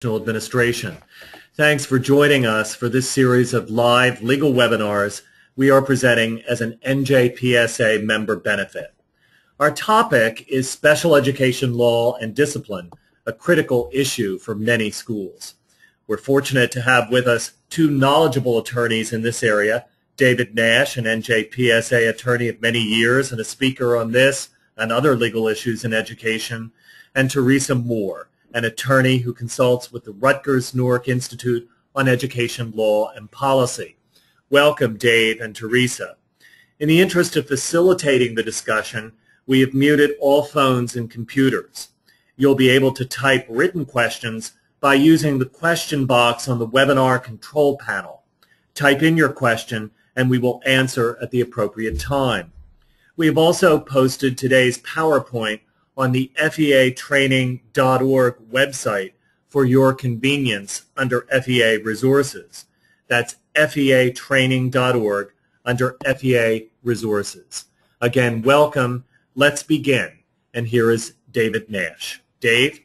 Administration. Thanks for joining us for this series of live legal webinars we are presenting as an NJPSA member benefit. Our topic is special education law and discipline, a critical issue for many schools. We're fortunate to have with us two knowledgeable attorneys in this area, David Nash, an NJPSA attorney of many years and a speaker on this and other legal issues in education, and Teresa Moore, an attorney who consults with the Rutgers-Newark Institute on Education Law and Policy. Welcome, Dave and Teresa. In the interest of facilitating the discussion, we have muted all phones and computers. You'll be able to type written questions by using the question box on the webinar control panel. Type in your question and we will answer at the appropriate time. We have also posted today's PowerPoint on the featraining.org website for your convenience under FEA Resources. That's featraining.org under FEA Resources. Again, welcome. Let's begin. And here is David Nash. Dave?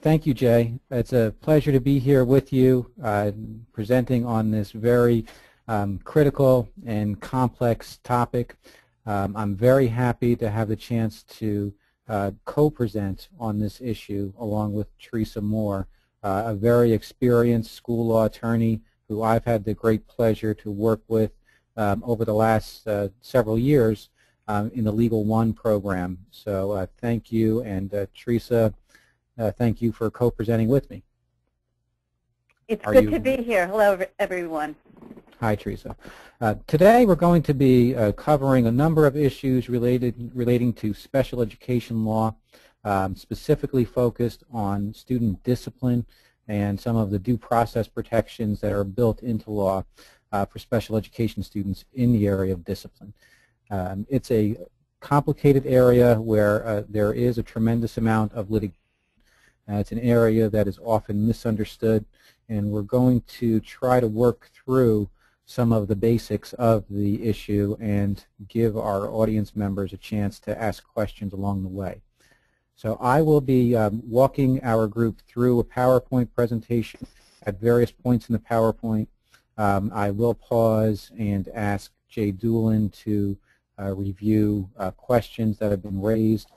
Thank you, Jay. It's a pleasure to be here with you presenting on this very critical and complex topic. I'm very happy to have the chance to co-present on this issue along with Teresa Moore, a very experienced school law attorney who I've had the great pleasure to work with over the last several years in the Legal One program. So thank you, and Teresa, thank you for co-presenting with me. It's good to be here. Hello, everyone. Hi, Teresa. Today we're going to be covering a number of issues relating to special education law, specifically focused on student discipline and some of the due process protections that are built into law for special education students in the area of discipline. It's a complicated area where there is a tremendous amount of litigation. It's an area that is often misunderstood, and we're going to try to work through some of the basics of the issue and give our audience members a chance to ask questions along the way. So I will be walking our group through a PowerPoint presentation at various points in the PowerPoint. I will pause and ask Jay Doolin to review questions that have been raised.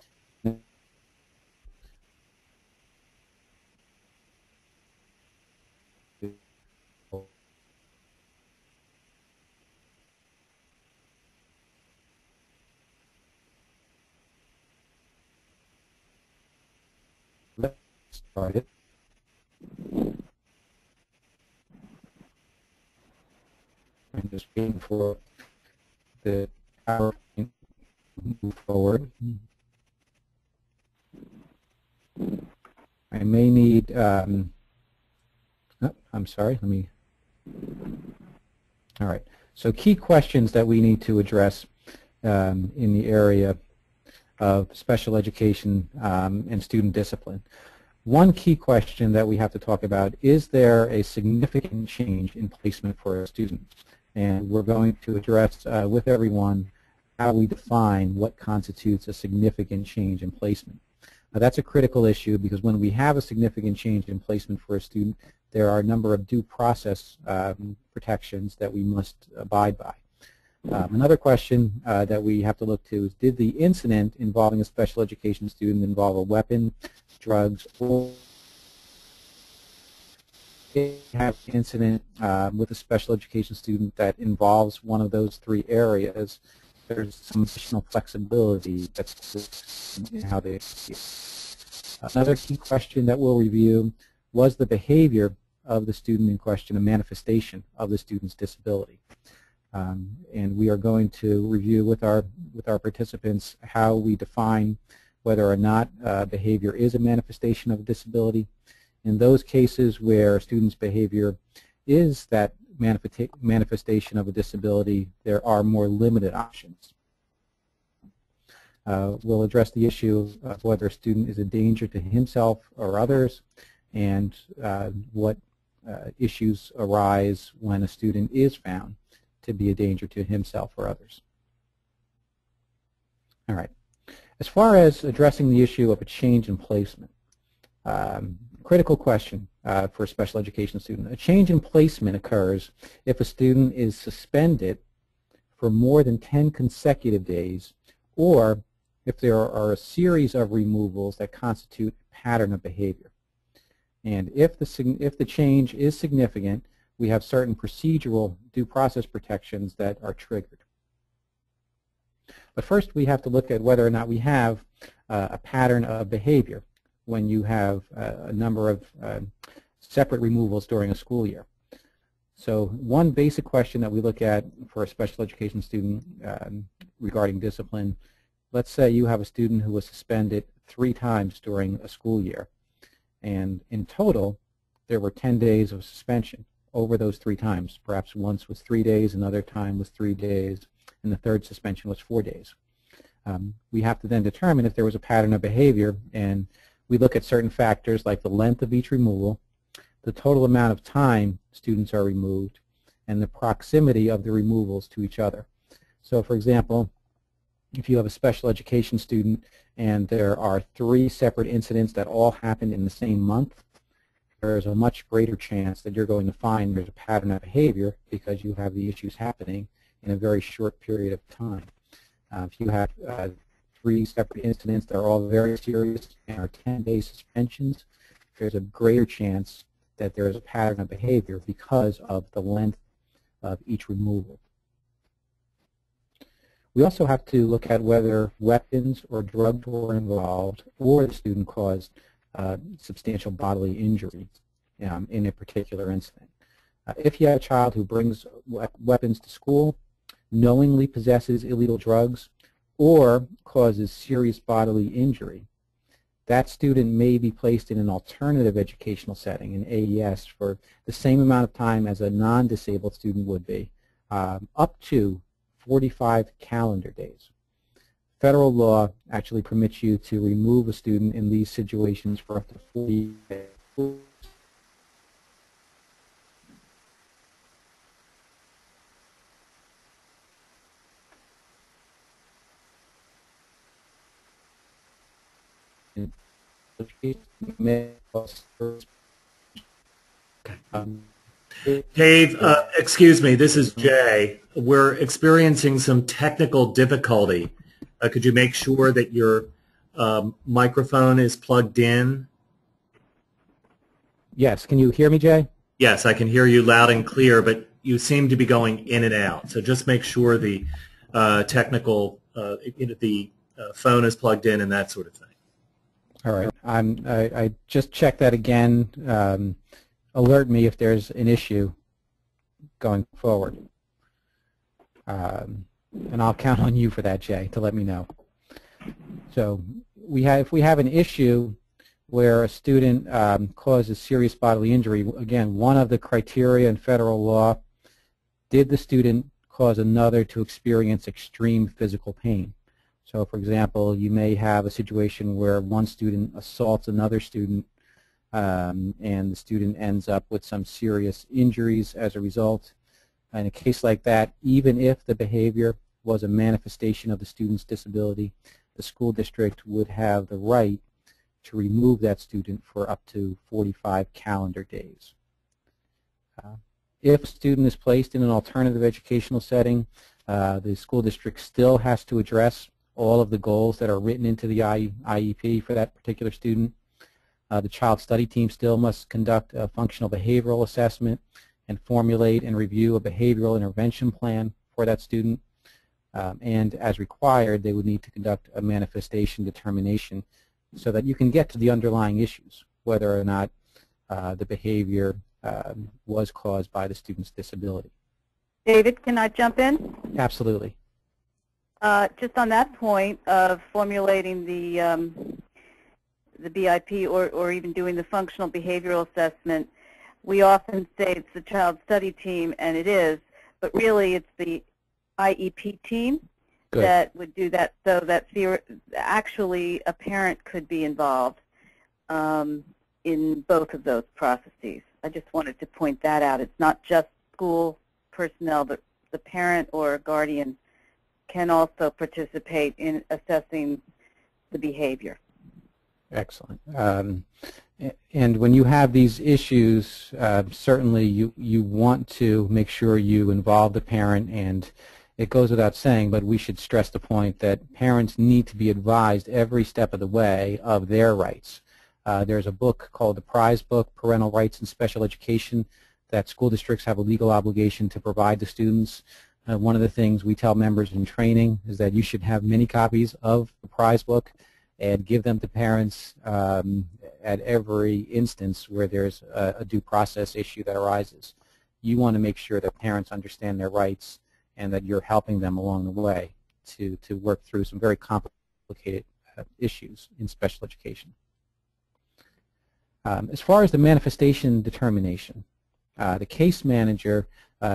Let's start it. I'm just waiting for the PowerPoint to move forward. I may need, oh, I'm sorry, let me, all right. So key questions that we need to address in the area of special education and student discipline. One key question that we have to talk about, is there a significant change in placement for a student? And we're going to address with everyone how we define what constitutes a significant change in placement. Now, that's a critical issue because when we have a significant change in placement for a student, there are a number of due process protections that we must abide by. Another question that we have to look to is, did the incident involving a special education student involve a weapon, drugs, or have an incident with a special education student that involves one of those three areas? There's some additional flexibility that's in how they execute. Another key question that we'll review, was the behavior of the student in question a manifestation of the student's disability? And we are going to review with our participants how we define whether or not behavior is a manifestation of a disability. In those cases where a student's behavior is that manifestation of a disability, there are more limited options. We'll address the issue of whether a student is a danger to himself or others, and what issues arise when a student is found to be a danger to himself or others. All right. As far as addressing the issue of a change in placement, critical question for a special education student. A change in placement occurs if a student is suspended for more than 10 consecutive days, or if there are a series of removals that constitute a pattern of behavior. And if the change is significant, we have certain procedural due process protections that are triggered. But first we have to look at whether or not we have a pattern of behavior when you have a number of separate removals during a school year. So one basic question that we look at for a special education student regarding discipline, let's say you have a student who was suspended 3 times during a school year, and in total there were 10 days of suspension over those 3 times. Perhaps once was 3 days, another time was 3 days, and the third suspension was 4 days. We have to then determine if there was a pattern of behavior, and we look at certain factors like the length of each removal, the total amount of time students are removed, and the proximity of the removals to each other. So for example, if you have a special education student and there are 3 separate incidents that all happened in the same month, there's a much greater chance that you're going to find there's a pattern of behavior because you have the issues happening in a very short period of time. If you have 3 separate incidents that are all very serious and are 10-day suspensions, there's a greater chance that there is a pattern of behavior because of the length of each removal. We also have to look at whether weapons or drugs were involved or the student caused substantial bodily injury in a particular incident. If you have a child who brings weapons to school, knowingly possesses illegal drugs, or causes serious bodily injury, that student may be placed in an alternative educational setting, an AES, for the same amount of time as a non-disabled student would be, up to 45 calendar days. Federal law actually permits you to remove a student in these situations for up to 40 days. Dave, excuse me, this is Jay. We're experiencing some technical difficulty. Could you make sure that your microphone is plugged in? Yes. Can you hear me, Jay? Yes, I can hear you loud and clear, but you seem to be going in and out. So just make sure the the phone is plugged in and that sort of thing. All right. I just checked that again. Alert me if there's an issue going forward. And I'll count on you for that, Jay, to let me know. So if we have an issue where a student causes serious bodily injury, again, one of the criteria in federal law, did the student cause another to experience extreme physical pain? So, for example, you may have a situation where one student assaults another student and the student ends up with some serious injuries as a result. In a case like that, even if the behavior was a manifestation of the student's disability, the school district would have the right to remove that student for up to 45 calendar days. If a student is placed in an alternative educational setting, the school district still has to address all of the goals that are written into the IEP for that particular student. The child study team still must conduct a functional behavioral assessment and formulate and review a behavioral intervention plan for that student. And as required, they would need to conduct a manifestation determination so that you can get to the underlying issues, whether or not the behavior was caused by the student's disability. David, can I jump in? Absolutely. Just on that point of formulating the BIP or even doing the functional behavioral assessment, we often say it's the child study team, and it is, but really it's the IEP team that would do that, so that actually a parent could be involved in both of those processes. I just wanted to point that out. It's not just school personnel, but the parent or guardian can also participate in assessing the behavior. Excellent. And when you have these issues, certainly you want to make sure you involve the parent, and it goes without saying, but we should stress the point that parents need to be advised every step of the way of their rights. There's a book called the Prize Book, Parental Rights in Special Education, that school districts have a legal obligation to provide to students. One of the things we tell members in training is that you should have many copies of the Prize Book and give them to parents at every instance where there's a due process issue that arises. You want to make sure that parents understand their rights and that you're helping them along the way to work through some very complicated issues in special education. As far as the manifestation determination, the case manager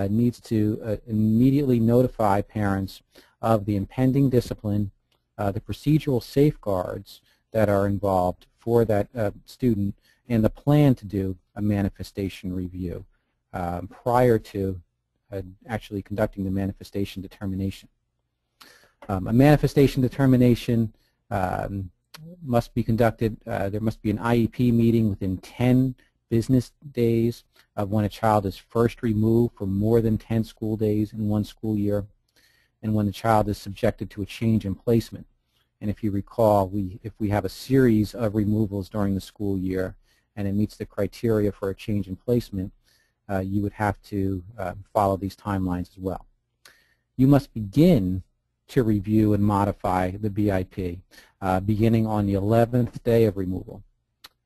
needs to immediately notify parents of the impending discipline, the procedural safeguards that are involved for that student, and the plan to do a manifestation review prior to actually conducting the manifestation determination. A manifestation determination must be conducted, there must be an IEP meeting within 10 business days of when a child is first removed for more than 10 school days in one school year, and when the child is subjected to a change in placement. And if you recall, if we have a series of removals during the school year and it meets the criteria for a change in placement, you would have to follow these timelines as well. You must begin to review and modify the BIP beginning on the 11th day of removal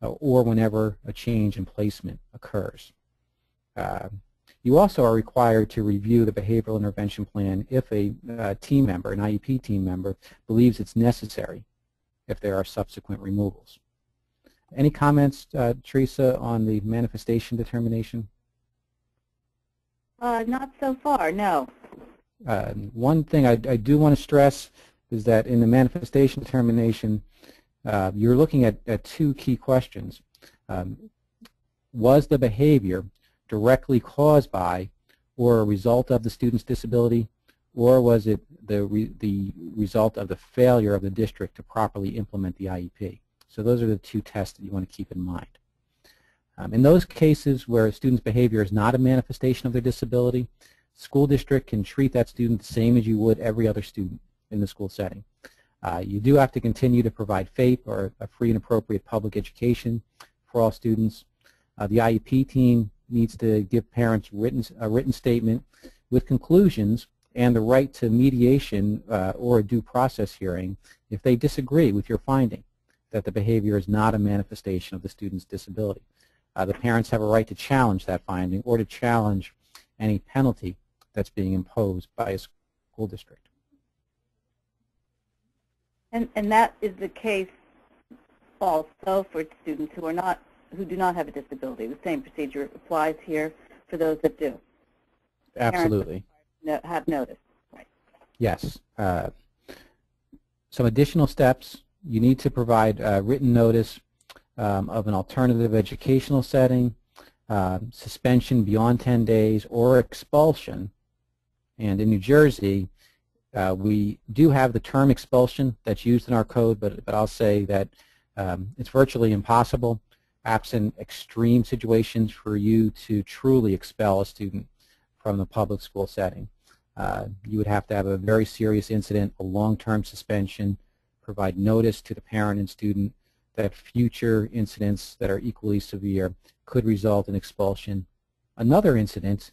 or whenever a change in placement occurs. You also are required to review the behavioral intervention plan if a team member, an IEP team member, believes it's necessary if there are subsequent removals. Any comments, Teresa, on the manifestation determination? Not so far, no. One thing I do want to stress is that in the manifestation determination, you're looking at two key questions. Was the behavior directly caused by or a result of the student's disability, or was it the result of the failure of the district to properly implement the IEP? So those are the two tests that you want to keep in mind. In those cases where a student's behavior is not a manifestation of their disability, school district can treat that student the same as you would every other student in the school setting. You do have to continue to provide FAPE, or a free and appropriate public education, for all students. The IEP team needs to give parents a written statement with conclusions and the right to mediation or a due process hearing if they disagree with your finding that the behavior is not a manifestation of the student's disability. The parents have a right to challenge that finding or to challenge any penalty that's being imposed by a school district. And that is the case also for students who do not have a disability. The same procedure applies here for those that do. Absolutely. Parents have notice. Right. Yes. Some additional steps. You need to provide written notice of an alternative educational setting, suspension beyond 10 days, or expulsion. And in New Jersey, we do have the term expulsion that's used in our code, but I'll say that it's virtually impossible, absent extreme situations, for you to truly expel a student from the public school setting. You would have to have a very serious incident, a long-term suspension, provide notice to the parent and student that future incidents that are equally severe could result in expulsion, another incident,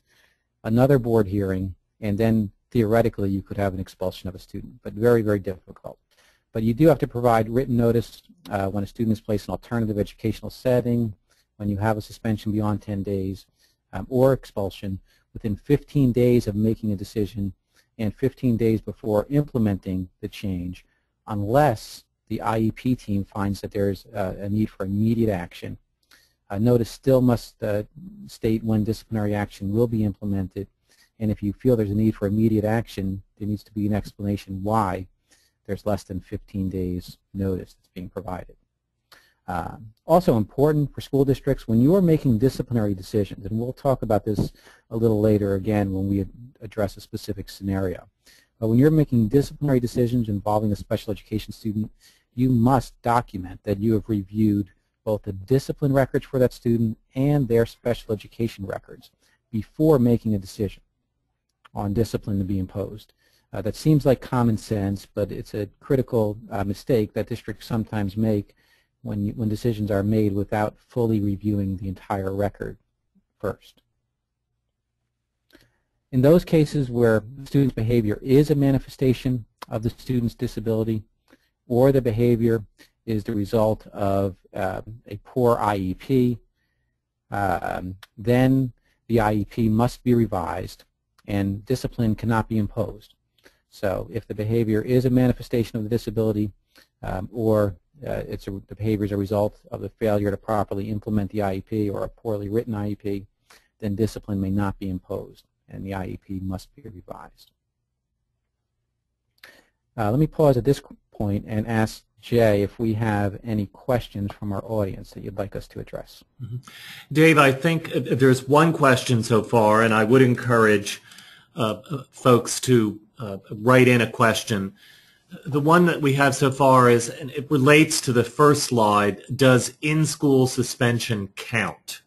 another board hearing, and then theoretically you could have an expulsion of a student, but very, very difficult. But you do have to provide written notice when a student is placed in an alternative educational setting, when you have a suspension beyond 10 days, or expulsion within 15 days of making a decision and 15 days before implementing the change, unless the IEP team finds that there is a need for immediate action. Notice still must state when disciplinary action will be implemented, and if you feel there's a need for immediate action, there needs to be an explanation why there's less than 15 days notice that's being provided. Also important for school districts, when you are making disciplinary decisions, and we'll talk about this a little later again when we address a specific scenario, but when you're making disciplinary decisions involving a special education student, you must document that you have reviewed both the discipline records for that student and their special education records before making a decision on discipline to be imposed. That seems like common sense, but it's a critical mistake that districts sometimes make when decisions are made without fully reviewing the entire record first. In those cases where the student's behavior is a manifestation of the student's disability, or the behavior is the result of a poor IEP, then the IEP must be revised and discipline cannot be imposed. So if the behavior is a manifestation of the disability or the behavior is a result of the failure to properly implement the IEP or a poorly written IEP, then discipline may not be imposed and the IEP must be revised. Let me pause at this point and ask Jay if we have any questions from our audience that you'd like us to address. Mm-hmm. Dave, I think there's one question so far, and I would encourage folks to write in a question. The one that we have so far is, and it relates to the first slide, does in-school suspension count?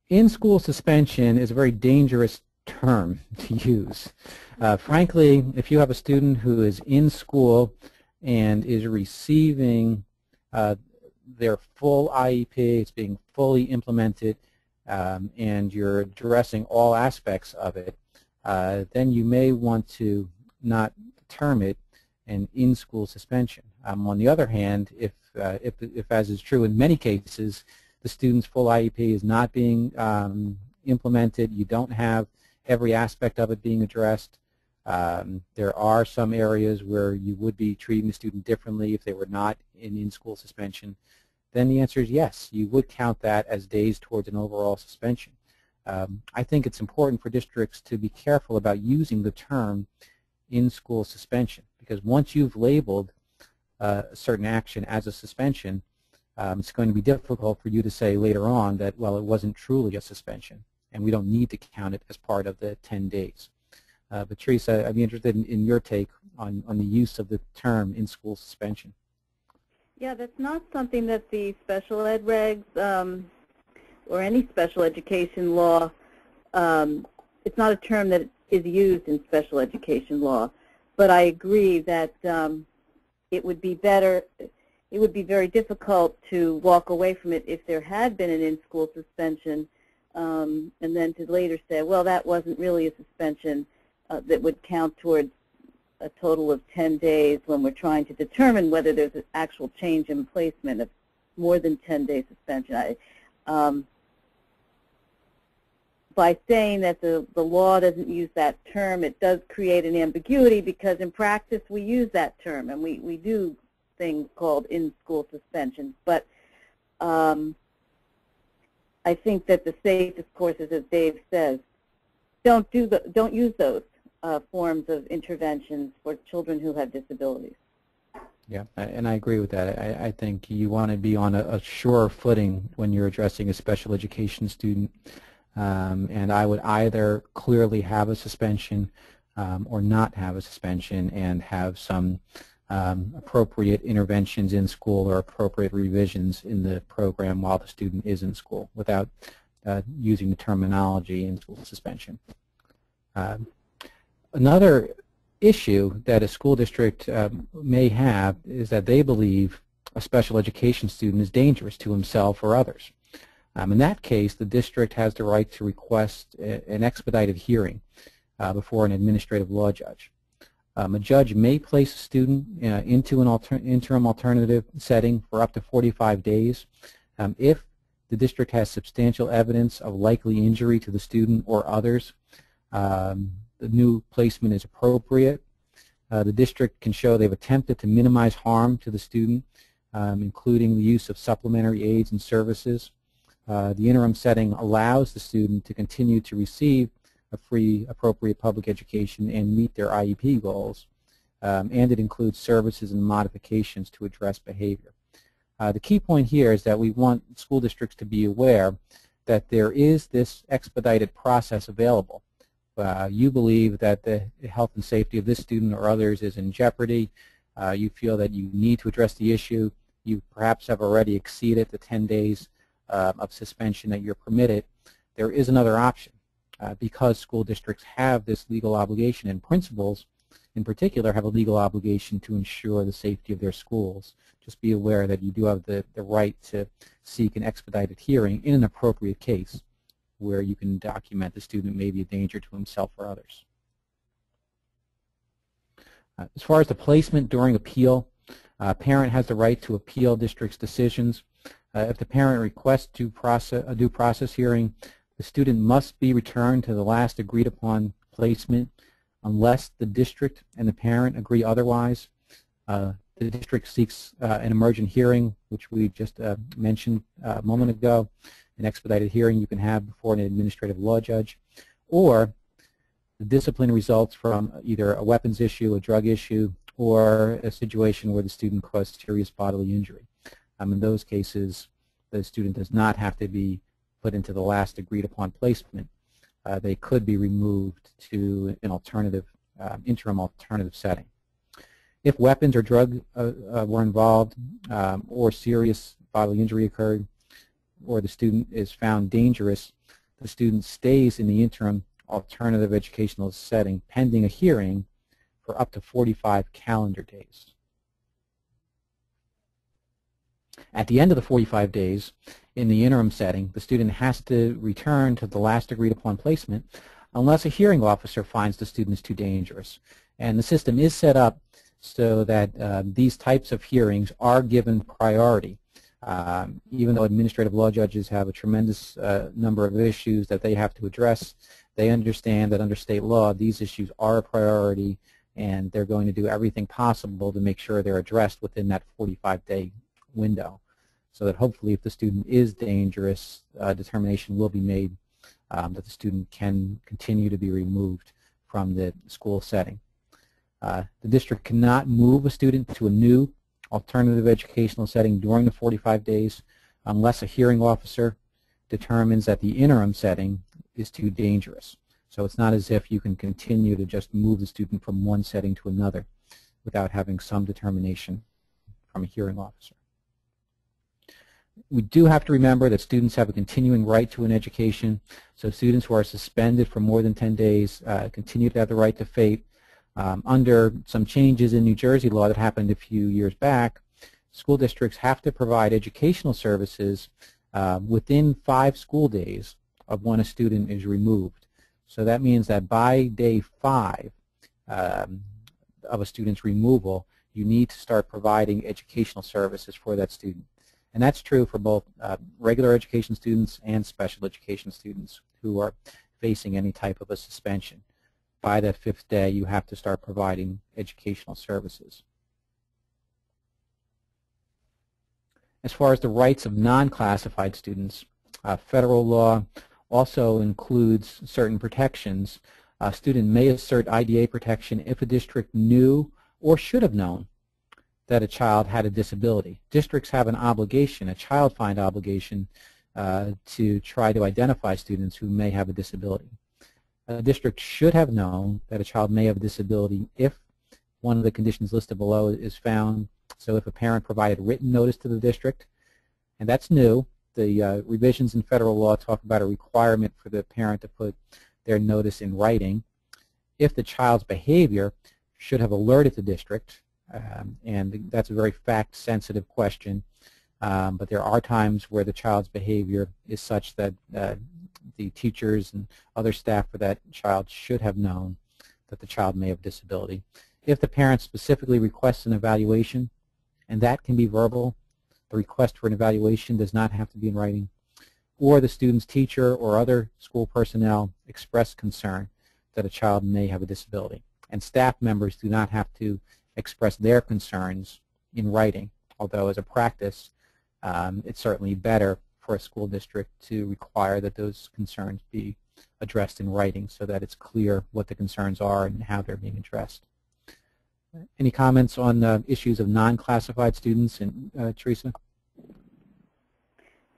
In-school suspension is a very dangerous term to use. Frankly, if you have a student who is in school and is receiving their full IEP, it's being fully implemented, and you're addressing all aspects of it, then you may want to not term it an in-school suspension. On the other hand, if as is true in many cases, the student's full IEP is not being implemented, you don't have every aspect of it being addressed, there are some areas where you would be treating the student differently if they were not in-school suspension, then the answer is yes, you would count that as days towards an overall suspension. I think it's important for districts to be careful about using the term in-school suspension, because once you've labeled a certain action as a suspension, it's going to be difficult for you to say later on that, well, it wasn't truly a suspension, and we don't need to count it as part of the 10 days. But Teresa, I'd be interested in your take on the use of the term in-school suspension. Yeah, that's not something that the special ed regs or any special education law, it's not a term that is used in special education law, but I agree that it would be very difficult to walk away from it if there had been an in-school suspension, and then to later say, well, that wasn't really a suspension that would count towards a total of 10 days when we're trying to determine whether there's an actual change in placement of more than 10-day suspension. By saying that the law doesn't use that term, it does create an ambiguity, because in practice we use that term and we do things called in-school suspensions. But I think that the safest courses, as Dave says, don't use those forms of interventions for children who have disabilities. Yeah, and I agree with that. I think you want to be on a sure footing when you're addressing a special education student, and I would either clearly have a suspension or not have a suspension and have some appropriate interventions in school or appropriate revisions in the program while the student is in school without using the terminology in-school suspension. Another issue that a school district may have is that they believe a special education student is dangerous to himself or others. In that case, the district has the right to request an expedited hearing before an administrative law judge. A judge may place a student into an interim alternative setting for up to 45 days if the district has substantial evidence of likely injury to the student or others. The new placement is appropriate. The district can show they've attempted to minimize harm to the student, including the use of supplementary aids and services. The interim setting allows the student to continue to receive a free, appropriate public education and meet their IEP goals, and it includes services and modifications to address behavior. The key point here is that we want school districts to be aware that there is this expedited process available. You believe that the health and safety of this student or others is in jeopardy. you feel that you need to address the issue, you perhaps have already exceeded the 10 days of suspension that you're permitted, there is another option. Because school districts have this legal obligation, and principals in particular have a legal obligation to ensure the safety of their schools. Just be aware that you do have the right to seek an expedited hearing in an appropriate case where you can document the student may be a danger to himself or others. As far as the placement during appeal, a parent has the right to appeal district's decisions. If the parent requests a due process hearing, the student must be returned to the last agreed upon placement unless the district and the parent agree otherwise. The district seeks an emergent hearing, which we just mentioned a moment ago, an expedited hearing you can have before an administrative law judge, or the discipline results from either a weapons issue, a drug issue, or a situation where the student caused serious bodily injury. In those cases, the student does not have to be put into the last agreed upon placement. They could be removed to an alternative, interim alternative setting. If weapons or drug were involved, or serious bodily injury occurred, or the student is found dangerous, the student stays in the interim alternative educational setting pending a hearing for up to 45 calendar days. At the end of the 45 days, in the interim setting, the student has to return to the last agreed upon placement unless a hearing officer finds the student is too dangerous. And the system is set up so that these types of hearings are given priority. Even though administrative law judges have a tremendous number of issues that they have to address, they understand that under state law these issues are a priority, and they're going to do everything possible to make sure they're addressed within that 45-day window, so that hopefully if the student is dangerous, determination will be made that the student can continue to be removed from the school setting. The district cannot move a student to a new alternative educational setting during the 45 days unless a hearing officer determines that the interim setting is too dangerous. So it's not as if you can continue to just move the student from one setting to another without having some determination from a hearing officer. We do have to remember that students have a continuing right to an education, so students who are suspended for more than 10 days continue to have the right to FAPE. Under some changes in New Jersey law that happened a few years back, school districts have to provide educational services within 5 school days of when a student is removed. So that means that by day 5 of a student's removal, you need to start providing educational services for that student. And that's true for both regular education students and special education students who are facing any type of a suspension. By that 5th day, you have to start providing educational services. As far as the rights of non-classified students, federal law also includes certain protections. A student may assert IDA protection if a district knew or should have known that a child had a disability. Districts have an obligation, a child find obligation, to try to identify students who may have a disability. A district should have known that a child may have a disability if one of the conditions listed below is found. So if a parent provided written notice to the district, and that's new, the revisions in federal law talk about a requirement for the parent to put their notice in writing. If the child's behavior should have alerted the district, and that's a very fact-sensitive question, but there are times where the child's behavior is such that the teachers and other staff for that child should have known that the child may have a disability. If the parent specifically requests an evaluation, and that can be verbal, the request for an evaluation does not have to be in writing, or the student's teacher or other school personnel express concern that a child may have a disability. And staff members do not have to express their concerns in writing, although as a practice, it's certainly better for a school district to require that those concerns be addressed in writing so that it's clear what the concerns are and how they're being addressed. Any comments on issues of non-classified students? And Teresa?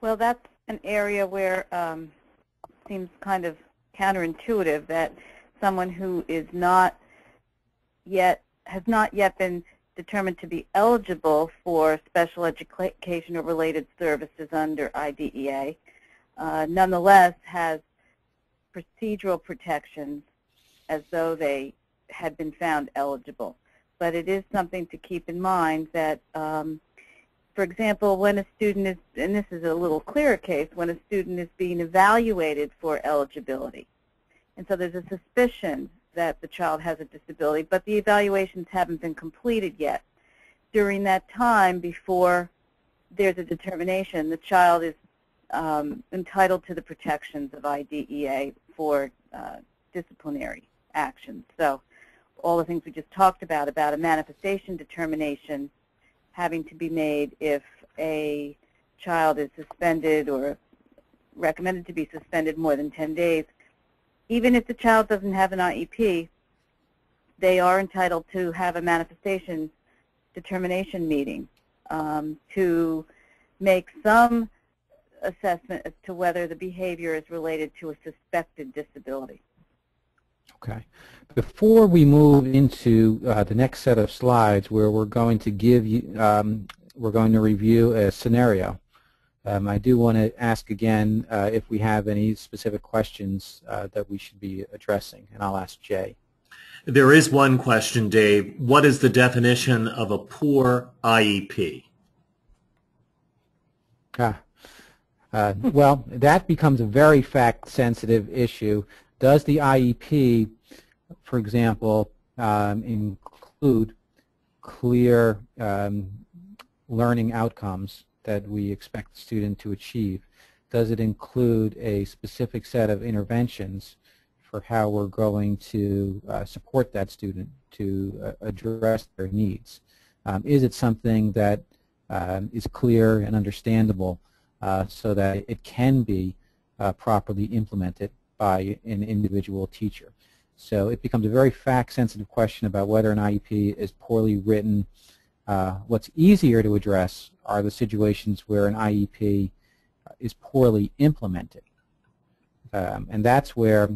Well, that's an area where it seems kind of counterintuitive that someone who is not yet has not yet been determined to be eligible for special education or related services under IDEA, nonetheless has procedural protections as though they had been found eligible. But it is something to keep in mind that, for example, when a student is, and this is a little clearer case, when a student is being evaluated for eligibility, and so there's a suspicion that the child has a disability, but the evaluations haven't been completed yet. During that time, before there's a determination, the child is entitled to the protections of IDEA for disciplinary actions. So all the things we just talked about a manifestation determination having to be made if a child is suspended or recommended to be suspended more than 10 days, even if the child doesn't have an IEP, they are entitled to have a manifestation determination meeting to make some assessment as to whether the behavior is related to a suspected disability. Okay. Before we move into the next set of slides, where we're going to give you, we're going to review a scenario. I do want to ask again if we have any specific questions that we should be addressing, and I'll ask Jay. There is one question, Dave. What is the definition of a poor IEP? Well, that becomes a very fact-sensitive issue. Does the IEP, for example, include clear learning outcomes that we expect the student to achieve? Does it include a specific set of interventions for how we're going to support that student to address their needs? Is it something that is clear and understandable so that it can be properly implemented by an individual teacher? So it becomes a very fact-sensitive question about whether an IEP is poorly written. What's easier to address are the situations where an IEP is poorly implemented. And that's where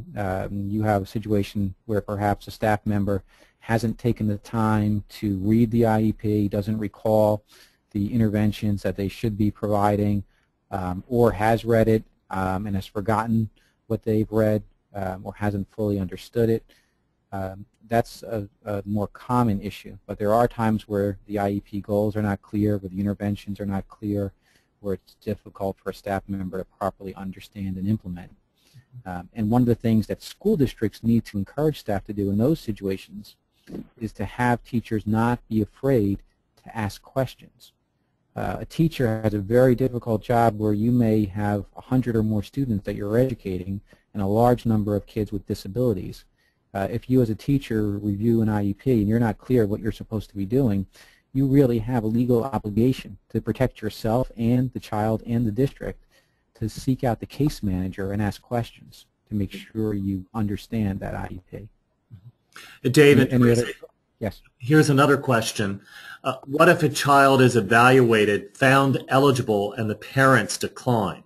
you have a situation where perhaps a staff member hasn't taken the time to read the IEP, doesn't recall the interventions that they should be providing, or has read it and has forgotten what they've read or hasn't fully understood it. That's a more common issue. But there are times where the IEP goals are not clear, where the interventions are not clear, where it's difficult for a staff member to properly understand and implement. And one of the things that school districts need to encourage staff to do in those situations is to have teachers not be afraid to ask questions. A teacher has a very difficult job where you may have 100 or more students that you're educating and a large number of kids with disabilities. If you as a teacher review an IEP and you're not clear what you're supposed to be doing, you really have a legal obligation to protect yourself and the child and the district to seek out the case manager and ask questions to make sure you understand that IEP. David, yes. Here's another question. What if a child is evaluated, found eligible, and the parents decline?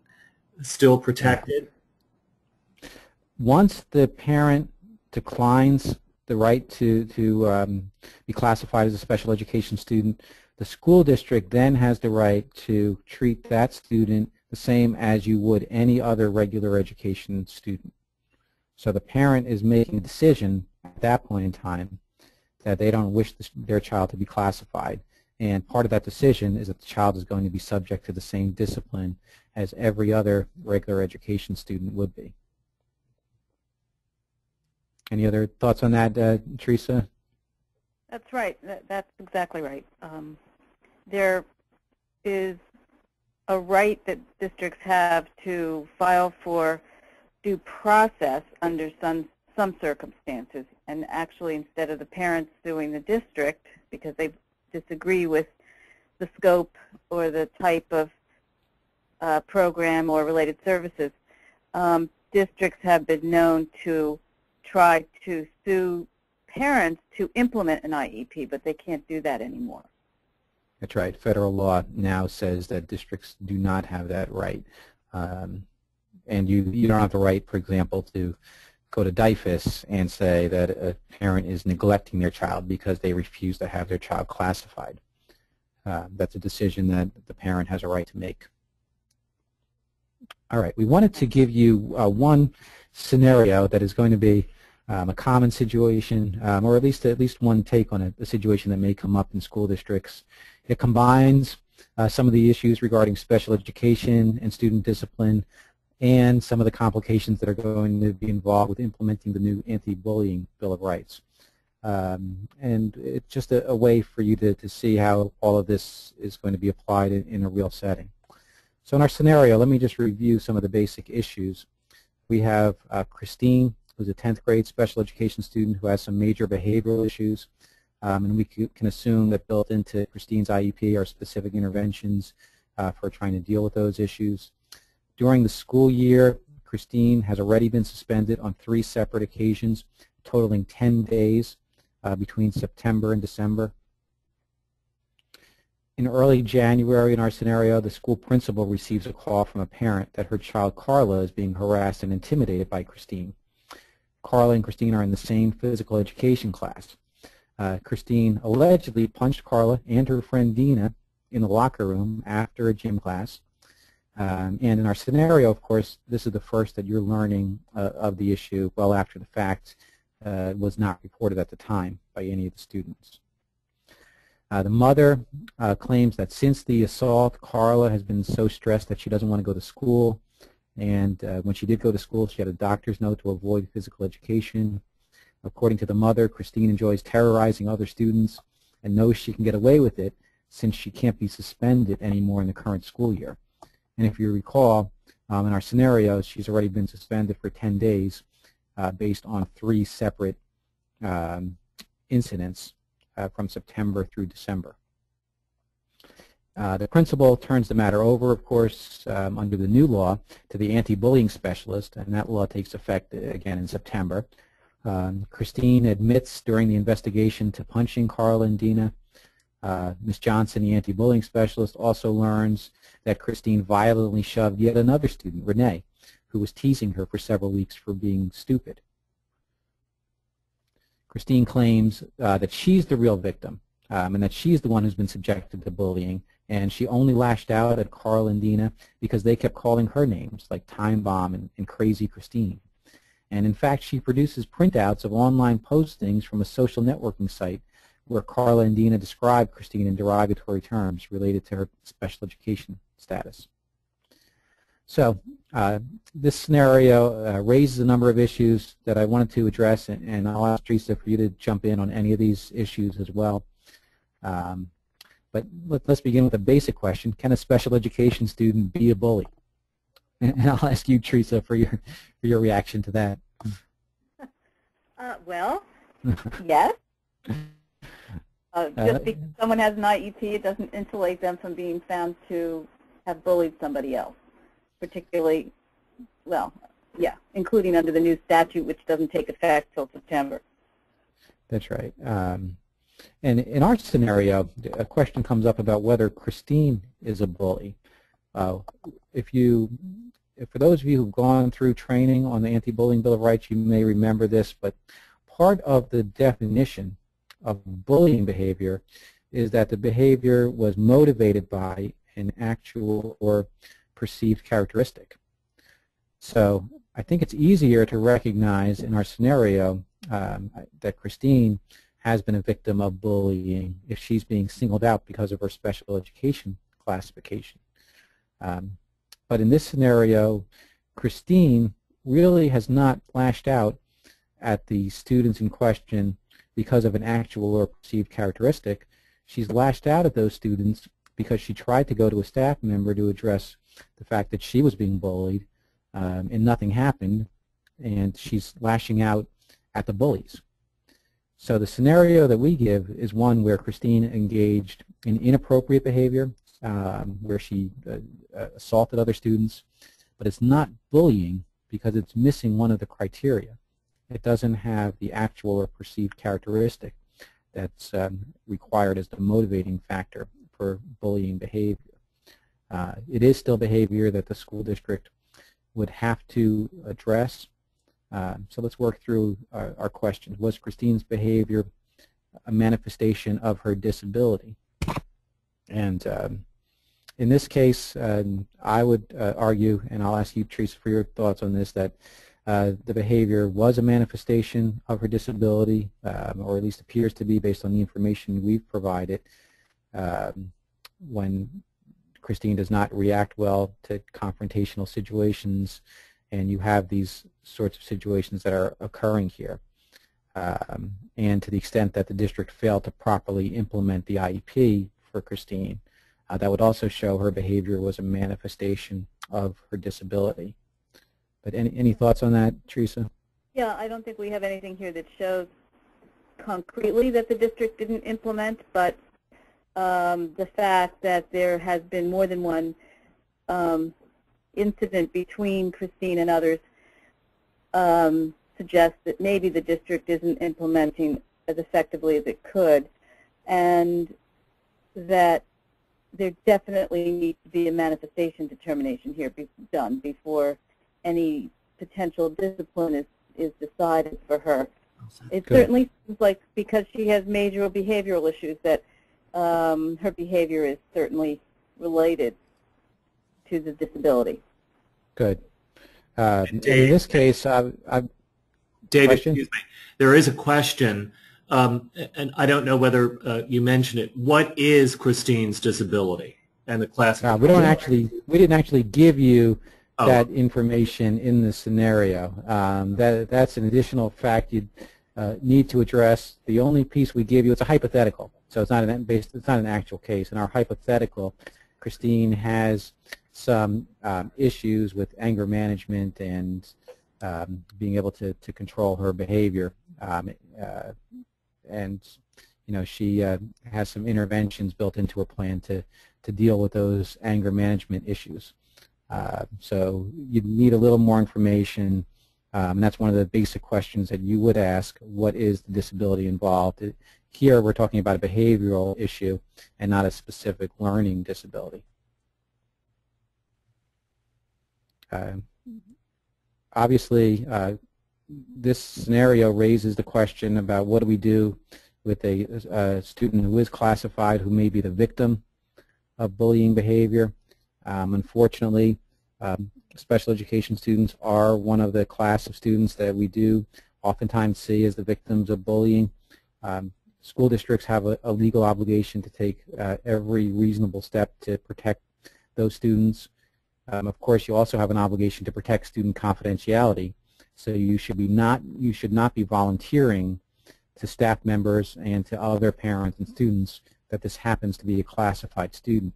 Still protected? Once the parent declines the right to be classified as a special education student, the school district then has the right to treat that student the same as you would any other regular education student. So the parent is making a decision at that point in time that they don't wish their child to be classified. And part of that decision is that the child is going to be subject to the same discipline as every other regular education student would be. Any other thoughts on that, Teresa? That's right. That's exactly right. There is a right that districts have to file for due process under some circumstances. And actually, instead of the parents suing the district because they disagree with the scope or the type of program or related services, districts have been known to try to sue parents to implement an IEP, but they can't do that anymore. That's right. Federal law now says that districts do not have that right. And you don't have the right, for example, to go to DIFUS and say that a parent is neglecting their child because they refuse to have their child classified. That's a decision that the parent has a right to make. All right, we wanted to give you one scenario that is going to be a common situation, or at least one take on a situation that may come up in school districts. It combines some of the issues regarding special education and student discipline and some of the complications that are going to be involved with implementing the new anti-bullying Bill of Rights. And it's just a way for you to see how all of this is going to be applied in a real setting. So in our scenario, let me just review some of the basic issues. We have Christine, who's a 10th grade special education student who has some major behavioral issues. And we can assume that built into Christine's IEP are specific interventions for trying to deal with those issues. During the school year, Christine has already been suspended on 3 separate occasions, totaling 10 days between September and December. In early January, in our scenario, the school principal receives a call from a parent that her child Carla is being harassed and intimidated by Christine. Carla and Christine are in the same physical education class. Christine allegedly punched Carla and her friend Dina in the locker room after a gym class. And in our scenario, of course, this is the first that you're learning of the issue well after the fact. It was not reported at the time by any of the students. The mother claims that since the assault, Carla has been so stressed that she doesn't want to go to school. And when she did go to school, she had a doctor's note to avoid physical education. According to the mother, Christine enjoys terrorizing other students and knows she can get away with it since she can't be suspended anymore in the current school year. And if you recall, in our scenario, she's already been suspended for 10 days based on 3 separate incidents from September through December. The principal turns the matter over, of course, under the new law to the anti-bullying specialist, and that law takes effect again in September. Christine admits during the investigation to punching Carla and Dina. Ms. Johnson, the anti-bullying specialist, also learns that Christine violently shoved yet another student, Renee, who was teasing her for several weeks for being stupid. Christine claims that she's the real victim and that she's the one who's been subjected to bullying, and she only lashed out at Carl and Dina because they kept calling her names like Time Bomb and Crazy Christine. And in fact, she produces printouts of online postings from a social networking site where Carla and Dina describe Christine in derogatory terms related to her special education status. So this scenario raises a number of issues that I wanted to address, and I'll ask Teresa for you to jump in on any of these issues as well. But let's begin with a basic question. Can a special education student be a bully? And I'll ask you, Teresa, for your reaction to that. Well, yes. Just because someone has an IEP, it doesn't insulate them from being found to have bullied somebody else, particularly, well, yeah, including under the new statute, which doesn't take effect till September. That's right. And in our scenario, a question comes up about whether Christine is a bully. For those of you who've gone through training on the Anti-Bullying Bill of Rights, you may remember this, but part of the definition of bullying behavior is that the behavior was motivated by an actual or perceived characteristic. So I think it's easier to recognize in our scenario that Christine has been a victim of bullying if she's being singled out because of her special education classification. But in this scenario, Christine really has not lashed out at the students in question because of an actual or perceived characteristic. She's lashed out at those students because she tried to go to a staff member to address the fact that she was being bullied, and nothing happened, and she's lashing out at the bullies. So the scenario that we give is one where Christine engaged in inappropriate behavior, where she assaulted other students, but it's not bullying because it's missing one of the criteria. It doesn't have the actual or perceived characteristic that's required as the motivating factor for bullying behavior. It is still behavior that the school district would have to address So let's work through our questions. Was Christine's behavior a manifestation of her disability? And in this case, I would argue, and I'll ask you, Teresa, for your thoughts on this, that the behavior was a manifestation of her disability, or at least appears to be based on the information we've provided, when Christine does not react well to confrontational situations, and you have these sorts of situations that are occurring here. And to the extent that the district failed to properly implement the IEP for Christine, that would also show her behavior was a manifestation of her disability. But any thoughts on that, Teresa? Yeah, I don't think we have anything here that shows concretely that the district didn't implement, but the fact that there has been more than one incident between Christine and others suggests that maybe the district isn't implementing as effectively as it could, and that there definitely needs to be a manifestation determination here done before any potential discipline is decided for her. It certainly seems like because she has major behavioral issues that her behavior is certainly related to the disability. Good. In this case, David, excuse me. There is a question, and I don't know whether you mentioned it. What is Christine's disability and the classification? We didn't actually give you that information in the scenario. That's an additional fact you'd need to address. The only piece we give you, it's a hypothetical, so it's not an actual case. In our hypothetical, Christine has some issues with anger management and being able to control her behavior, and she has some interventions built into her plan to deal with those anger management issues. So you need a little more information, and that's one of the basic questions that you would ask: what is the disability involved? Here we're talking about a behavioral issue and not a specific learning disability. Obviously, this scenario raises the question about what do we do with a student who is classified, who may be the victim of bullying behavior. Unfortunately, special education students are one of the class of students that we do oftentimes see as the victims of bullying. School districts have a legal obligation to take every reasonable step to protect those students. Of course, you also have an obligation to protect student confidentiality, so you should not be volunteering to staff members and to other parents and students that this happens to be a classified student.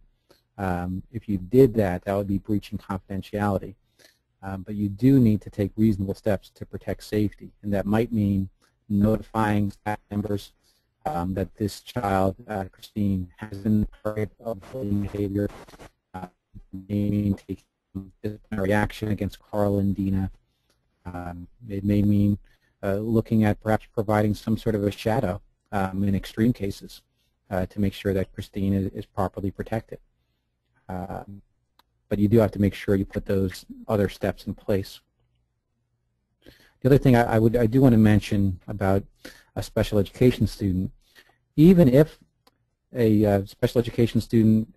If you did that, that would be breaching confidentiality. But you do need to take reasonable steps to protect safety, and that might mean notifying staff members that this child, Christine, has been part of bullying behavior. May mean taking disciplinary action against Carl and Dina. It may mean looking at perhaps providing some sort of a shadow in extreme cases to make sure that Christine is properly protected. But you do have to make sure you put those other steps in place. The other thing I do want to mention about a special education student, even if a special education student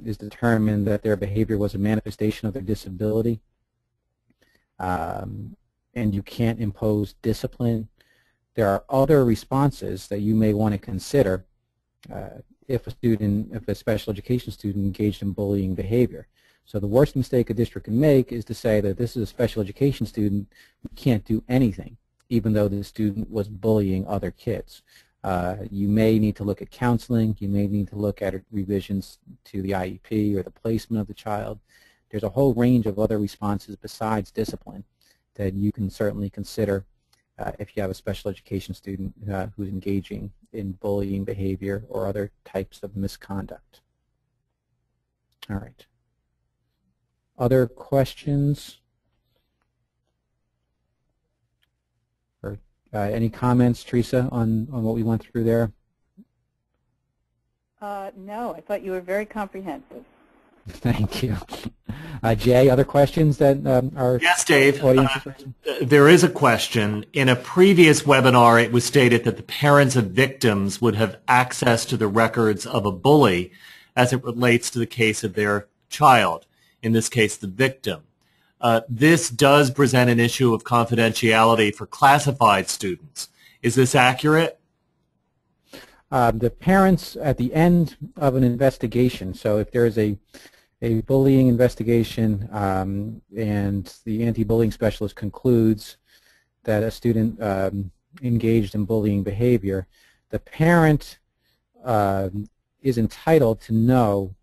is determined that their behavior was a manifestation of their disability, and you can't impose discipline, there are other responses that you may want to consider if a special education student engaged in bullying behavior. So the worst mistake a district can make is to say that this is a special education student who can't do anything, even though the student was bullying other kids. You may need to look at counseling. You may need to look at revisions to the IEP or the placement of the child. There's a whole range of other responses besides discipline that you can certainly consider if you have a special education student who's engaging in bullying behavior or other types of misconduct. All right. Other questions? Or any comments, Teresa, on what we went through there? No, I thought you were very comprehensive. Thank you. Jay, other questions that our Yes, Dave. audience There is a question. In a previous webinar, it was stated that the parents of victims would have access to the records of a bully as it relates to the case of their child, in this case, the victim. This does present an issue of confidentiality for classified students. Is this accurate? The parents at the end of an investigation, so if there's a bullying investigation and the anti-bullying specialist concludes that a student engaged in bullying behavior, the parent is entitled to know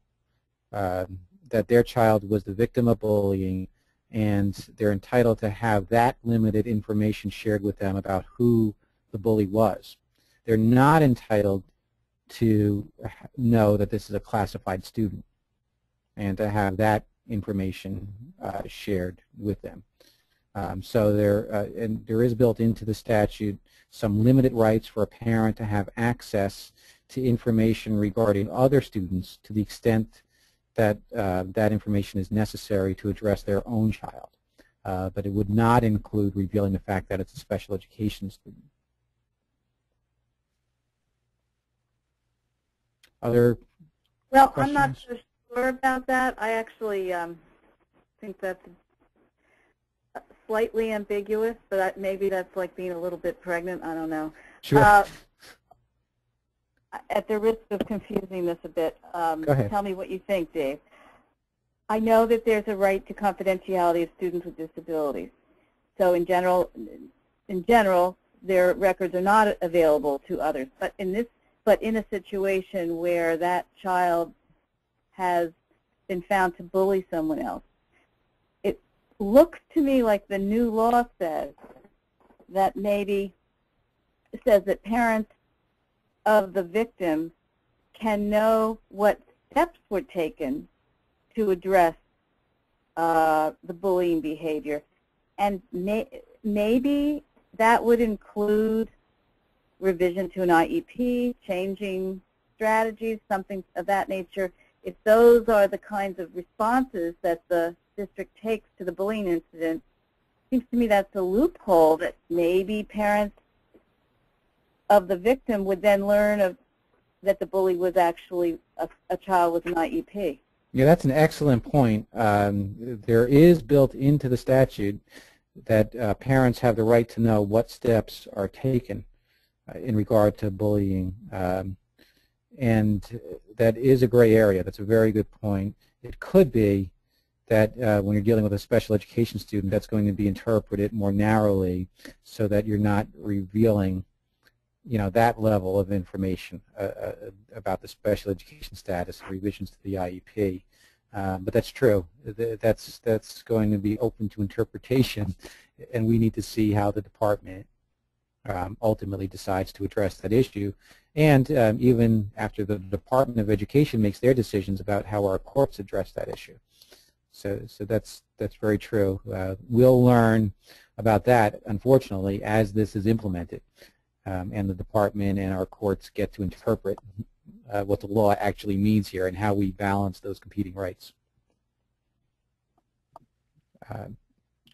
that their child was the victim of bullying, and they're entitled to have that limited information shared with them about who the bully was. They're not entitled to know that this is a classified student and to have that information shared with them. So there is built into the statute some limited rights for a parent to have access to information regarding other students to the extent that that information is necessary to address their own child. But it would not include revealing the fact that it's a special education student. Other questions? I'm not so sure about that. I actually think that's slightly ambiguous, but maybe that's like being a little bit pregnant. I don't know. Sure. At the risk of confusing this a bit, Go ahead. tell me what you think, Dave. I know that there's a right to confidentiality of students with disabilities. So in general, their records are not available to others. But in a situation where that child has been found to bully someone else, it looks to me like the new law says that parents of the victim can know what steps were taken to address the bullying behavior. And maybe that would include revision to an IEP, changing strategies, something of that nature. If those are the kinds of responses that the district takes to the bullying incident, it seems to me that's a loophole that maybe parents of the victim would then learn that the bully was actually a child with an IEP. Yeah, that's an excellent point. There is built into the statute that parents have the right to know what steps are taken in regard to bullying, and that is a gray area. That's a very good point. It could be that when you're dealing with a special education student, that's going to be interpreted more narrowly so that you're not revealing that level of information about the special education status, revisions to the IEP. But that's true. That's going to be open to interpretation, and we need to see how the department ultimately decides to address that issue. And even after the Department of Education makes their decisions about how our courts address that issue. So that's very true. We'll learn about that, unfortunately, as this is implemented. And the department and our courts get to interpret what the law actually means here and how we balance those competing rights.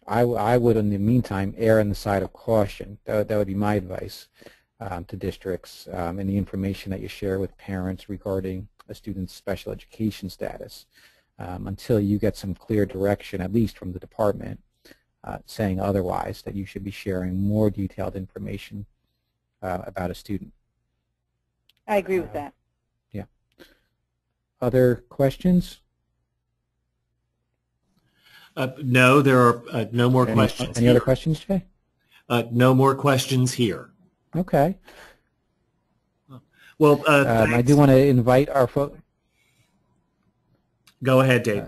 I would, in the meantime, err on the side of caution. That would be my advice to districts and the information that you share with parents regarding a student's special education status until you get some clear direction, at least from the department, saying otherwise, that you should be sharing more detailed information about a student. I agree with that. Yeah. Other questions? No, there are no more questions. Any other questions, Jay? No more questions here. Okay. Well, I do want to invite our folks. Go ahead, Dave.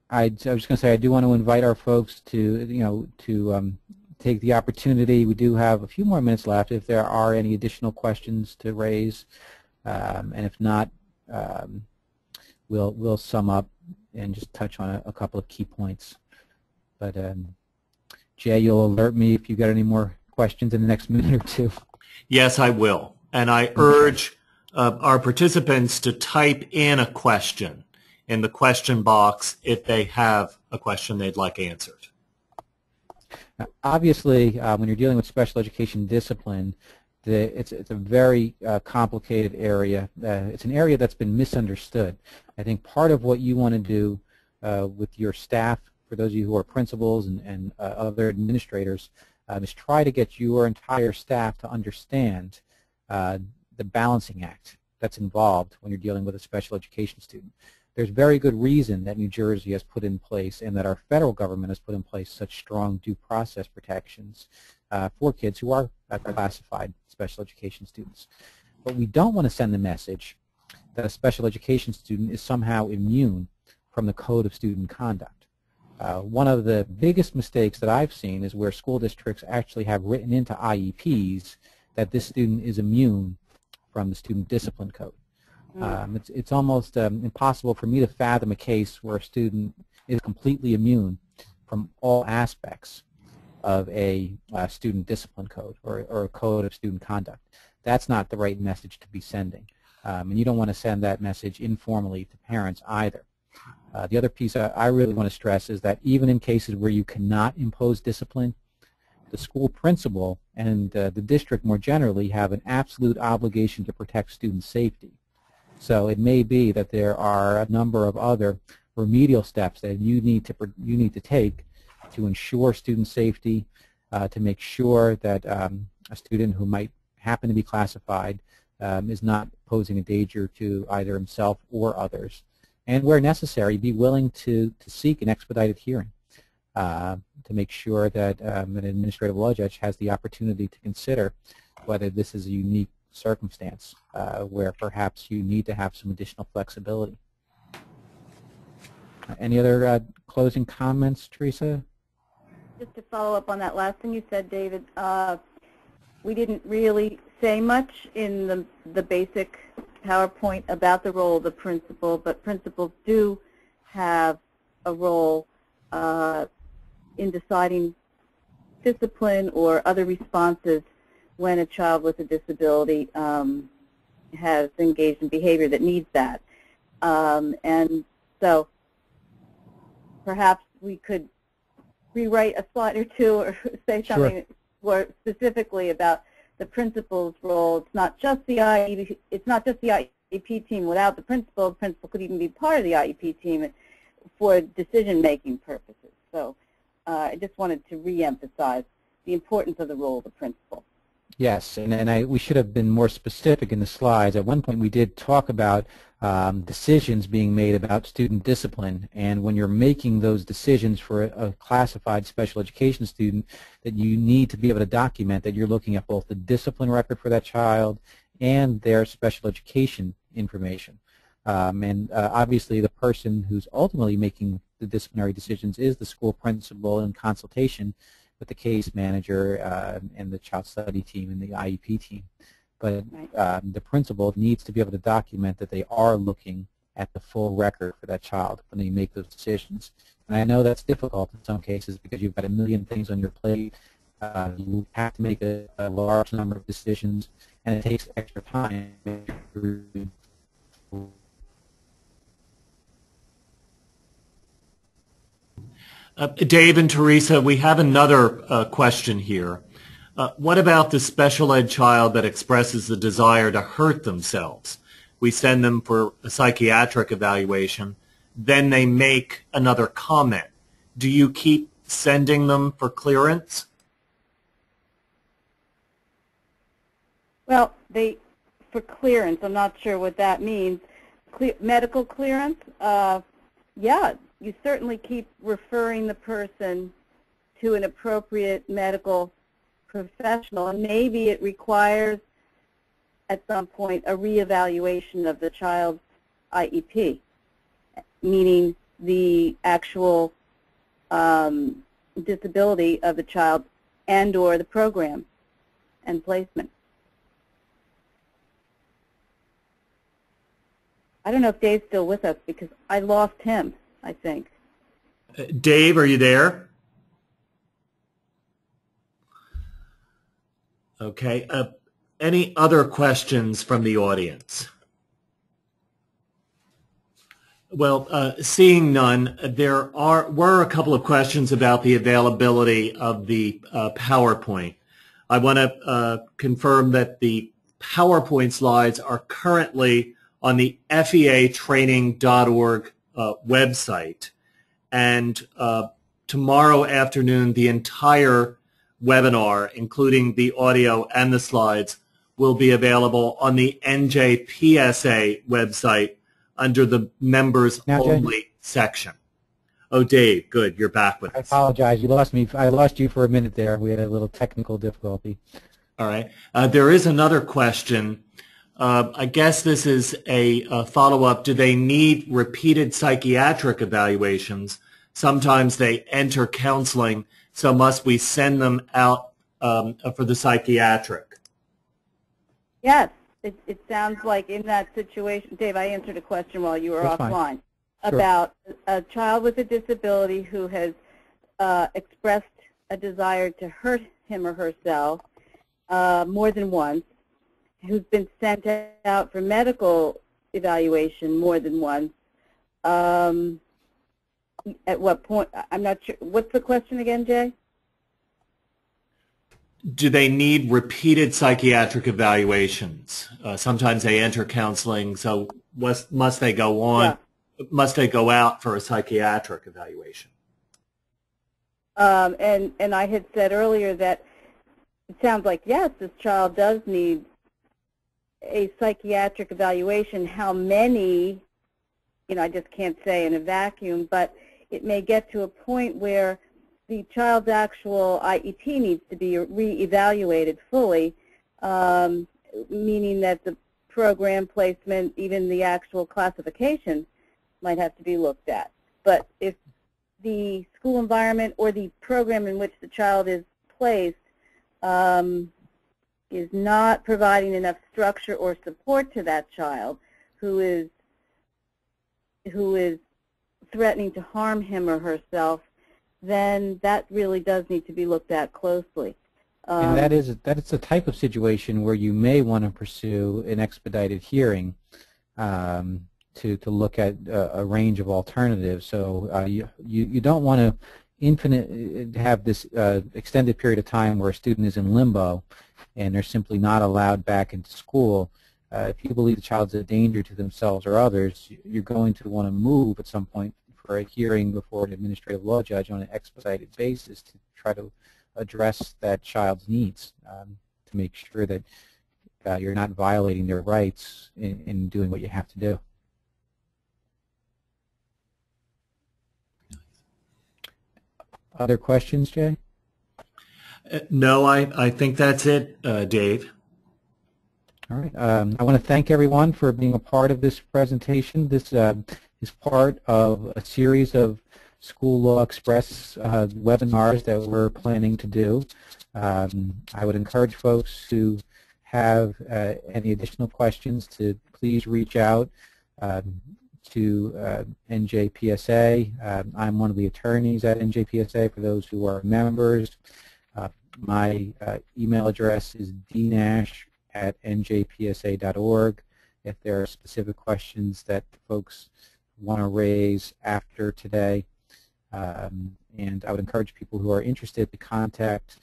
I was just going to say I do want to invite our folks to take the opportunity. We do have a few more minutes left if there are any additional questions to raise, and if not, we'll sum up and just touch on a couple of key points. But Jay, you'll alert me if you got any more questions in the next minute or two. Yes, I will. And I urge our participants to type in a question in the question box if they have a question they'd like answered. Now, obviously, when you're dealing with special education discipline, it's a very complicated area. It's an area that's been misunderstood. I think part of what you want to do with your staff, for those of you who are principals and other administrators, is try to get your entire staff to understand the balancing act that's involved when you're dealing with a special education student. There's very good reason that New Jersey has put in place and that our federal government has put in place such strong due process protections for kids who are classified special education students. But we don't want to send the message that a special education student is somehow immune from the Code of Student Conduct. One of the biggest mistakes that I've seen is where school districts actually have written into IEPs that this student is immune from the Student Discipline Code. It's almost impossible for me to fathom a case where a student is completely immune from all aspects of a student discipline code or a code of student conduct. That's not the right message to be sending. And you don't want to send that message informally to parents either. The other piece I really want to stress is that even in cases where you cannot impose discipline, the school principal and the district more generally have an absolute obligation to protect student safety. So it may be that there are a number of other remedial steps that you need to take to ensure student safety, to make sure that a student who might happen to be classified is not posing a danger to either himself or others, and where necessary, be willing to seek an expedited hearing to make sure that an administrative law judge has the opportunity to consider whether this is a unique circumstance where perhaps you need to have some additional flexibility. Any other closing comments, Teresa? Just to follow up on that last thing you said, David, we didn't really say much in the basic PowerPoint about the role of the principal, but principals do have a role in deciding discipline or other responses when a child with a disability has engaged in behavior that needs that. And so perhaps we could rewrite a slide or two or say something more specifically about the principal's role. It's not just the IEP team. Without the principal could even be part of the IEP team for decision-making purposes. So I just wanted to re-emphasize the importance of the role of the principal. Yes, and we should have been more specific in the slides. At one point we did talk about decisions being made about student discipline, and when you're making those decisions for a classified special education student, that you need to be able to document that you're looking at both the discipline record for that child and their special education information. Obviously the person who's ultimately making the disciplinary decisions is the school principal in consultation with the case manager and the child study team and the IEP team. But the principal needs to be able to document that they are looking at the full record for that child when they make those decisions. And I know that's difficult in some cases because you've got a million things on your plate. You have to make a large number of decisions, and it takes extra time. Dave and Teresa, we have another question here. What about the special ed child that expresses the desire to hurt themselves? We send them for a psychiatric evaluation, then they make another comment. Do you keep sending them for clearance? Well, for clearance, I'm not sure what that means. Medical clearance, yeah. You certainly keep referring the person to an appropriate medical professional, and maybe it requires at some point a reevaluation of the child's IEP, meaning the actual disability of the child and or the program and placement. I don't know if Dave's still with us because I lost him, I think. Dave, are you there? Okay. Any other questions from the audience? Well, seeing none, there were a couple of questions about the availability of the PowerPoint. I want to confirm that the PowerPoint slides are currently on the featraining.org website, and tomorrow afternoon the entire webinar, including the audio and the slides, will be available on the NJPSA website under the members only section. Oh, Dave, good, you're back with us. I apologize, you lost me. I lost you for a minute there. We had a little technical difficulty. All right. There is another question. I guess this is a follow-up. Do they need repeated psychiatric evaluations? Sometimes they enter counseling, so must we send them out for the psychiatric? Yes. It sounds like in that situation, Dave, I answered a question while you were offline about a child with a disability who has expressed a desire to hurt him or herself more than once, who's been sent out for medical evaluation more than once. At what point? I'm not sure. What's the question again, Jay? Do they need repeated psychiatric evaluations? Sometimes they enter counseling, so must they go on? Yeah. Must they go out for a psychiatric evaluation? And I had said earlier that it sounds like, yes, this child does need a psychiatric evaluation. How many, I just can't say in a vacuum, but it may get to a point where the child's actual IEP needs to be re-evaluated fully, meaning that the program placement, even the actual classification, might have to be looked at. But if the school environment or the program in which the child is placed is not providing enough structure or support to that child who is threatening to harm him or herself, then that really does need to be looked at closely. And that is the type of situation where you may want to pursue an expedited hearing to look at a range of alternatives. So you don't want to have this extended period of time where a student is in limbo and they're simply not allowed back into school. If you believe the child's a danger to themselves or others, you're going to want to move at some point for a hearing before an administrative law judge on an expedited basis to try to address that child's needs, to make sure that you're not violating their rights in doing what you have to do. Other questions, Jay? No, I think that's it, Dave. All right. I want to thank everyone for being a part of this presentation. This is part of a series of School Law Express webinars that we're planning to do. I would encourage folks who have any additional questions to please reach out to NJPSA. I'm one of the attorneys at NJPSA for those who are members. My email address is dnash@njpsa.org. If there are specific questions that folks want to raise after today, and I would encourage people who are interested to contact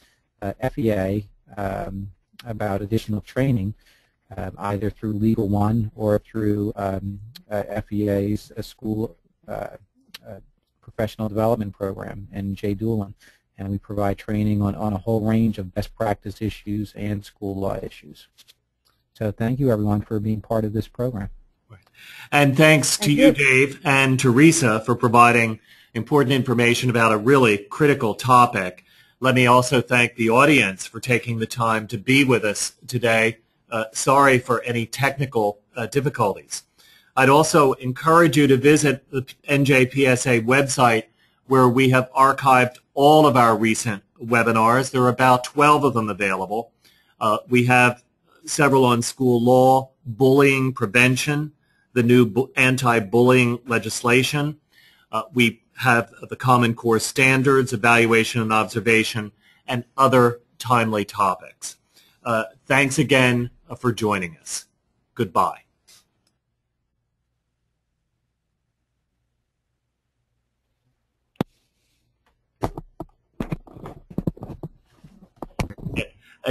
FEA about additional training, either through Legal One or through FEA's school professional development program, NJ Doolin. And we provide training on a whole range of best practice issues and school law issues. So thank you, everyone, for being part of this program. And thanks to you, Dave, and Teresa for providing important information about a really critical topic. Let me also thank the audience for taking the time to be with us today. Sorry for any technical difficulties. I'd also encourage you to visit the NJPSA website, where we have archived all of our recent webinars. There are about 12 of them available. We have several on school law, bullying prevention, the new anti-bullying legislation. We have the Common Core standards, evaluation and observation, and other timely topics. Thanks again for joining us. Goodbye.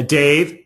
Dave,